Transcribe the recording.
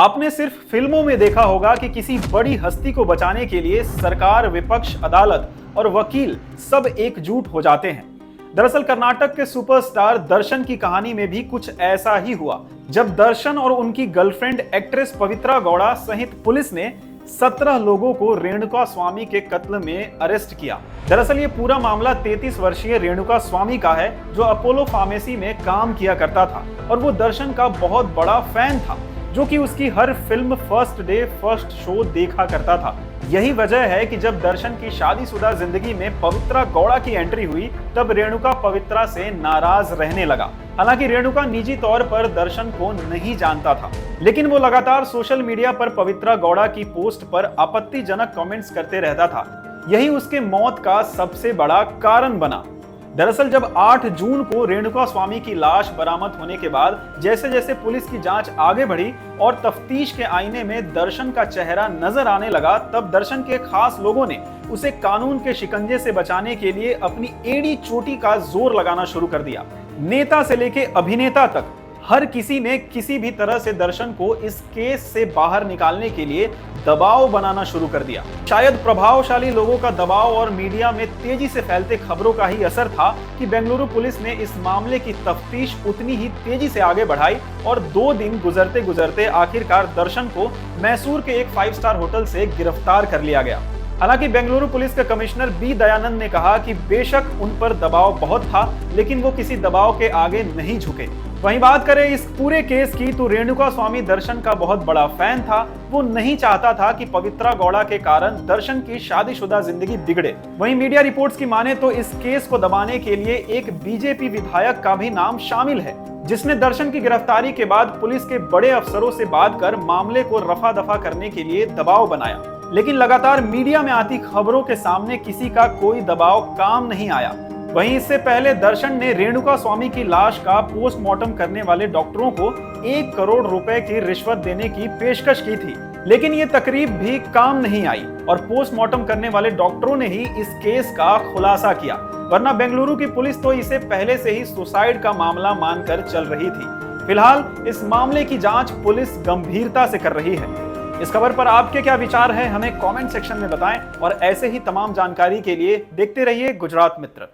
आपने सिर्फ फिल्मों में देखा होगा कि किसी बड़ी हस्ती को बचाने के लिए सरकार, विपक्ष, अदालत और वकील सब एकजुट हो जाते हैं। दरअसल कर्नाटक के सुपरस्टार दर्शन की कहानी में भी कुछ ऐसा ही हुआ, जब दर्शन और उनकी गर्लफ्रेंड एक्ट्रेस पवित्रा गौड़ा सहित पुलिस ने 17 लोगों को रेणुका स्वामी के कत्ल में अरेस्ट किया। दरअसल ये पूरा मामला 33 वर्षीय रेणुका स्वामी का है, जो अपोलो फार्मेसी में काम किया करता था और वो दर्शन का बहुत बड़ा फैन था, जो कि उसकी हर film first day first show देखा करता था। यही वजह है कि जब दर्शन की शादीशुदा जिंदगी में पवित्रा गौड़ा की एंट्री हुई, तब रेणुका पवित्रा से नाराज रहने लगा। हालांकि रेणुका निजी तौर पर दर्शन को नहीं जानता था, लेकिन वो लगातार सोशल मीडिया पर पवित्रा गौड़ा की पोस्ट पर आपत्तिजनक कमेंट्स करते रहता था। यही उसके मौत का सबसे बड़ा कारण बना। दरअसल जब 8 जून को रेणुका स्वामी की लाश बरामद होने के बाद जैसे जैसे पुलिस की जांच आगे बढ़ी और तफ्तीश के आईने में दर्शन का चेहरा नजर आने लगा, तब दर्शन के खास लोगों ने उसे कानून के शिकंजे से बचाने के लिए अपनी एड़ी चोटी का जोर लगाना शुरू कर दिया। नेता से लेके अभिनेता तक हर किसी ने किसी भी तरह से दर्शन को इस केस से बाहर निकालने के लिए दबाव बनाना शुरू कर दिया। शायद प्रभावशाली लोगों का दबाव और मीडिया में तेजी से फैलते खबरों का ही असर था कि बेंगलुरु पुलिस ने इस मामले की तफ्तीश उतनी ही तेजी से आगे बढ़ाई और 2 दिन गुजरते गुजरते आखिरकार दर्शन को मैसूर के एक 5 स्टार होटल से गिरफ्तार कर लिया गया। हालांकि बेंगलुरु पुलिस के कमिश्नर बी दयानंद ने कहा कि बेशक उन पर दबाव बहुत था, लेकिन वो किसी दबाव के आगे नहीं झुके। वहीं बात करें इस पूरे केस की, तो रेणुका स्वामी दर्शन का बहुत बड़ा फैन था। वो नहीं चाहता था कि पवित्रा गौड़ा के कारण दर्शन की शादीशुदा जिंदगी बिगड़े। वहीं मीडिया रिपोर्ट्स की माने तो इस केस को दबाने के लिए एक बीजेपी विधायक का भी नाम शामिल है, जिसने दर्शन की गिरफ्तारी के बाद पुलिस के बड़े अफसरों से बात कर मामले को रफा दफा करने के लिए दबाव बनाया। लेकिन लगातार मीडिया में आती खबरों के सामने किसी का कोई दबाव काम नहीं आया। वहीं इससे पहले दर्शन ने रेणुका स्वामी की लाश का पोस्टमार्टम करने वाले डॉक्टरों को 1 करोड़ रुपए की रिश्वत देने की पेशकश की थी, लेकिन ये तकरीब भी काम नहीं आई और पोस्टमार्टम करने वाले डॉक्टरों ने ही इस केस का खुलासा किया, वरना बेंगलुरु की पुलिस तो इसे पहले से ही सुसाइड का मामला मानकर चल रही थी। फिलहाल इस मामले की जांच पुलिस गंभीरता से कर रही है। इस खबर पर आपके क्या विचार हैं, हमें कमेंट सेक्शन में बताएं और ऐसे ही तमाम जानकारी के लिए देखते रहिए गुजरात मित्र।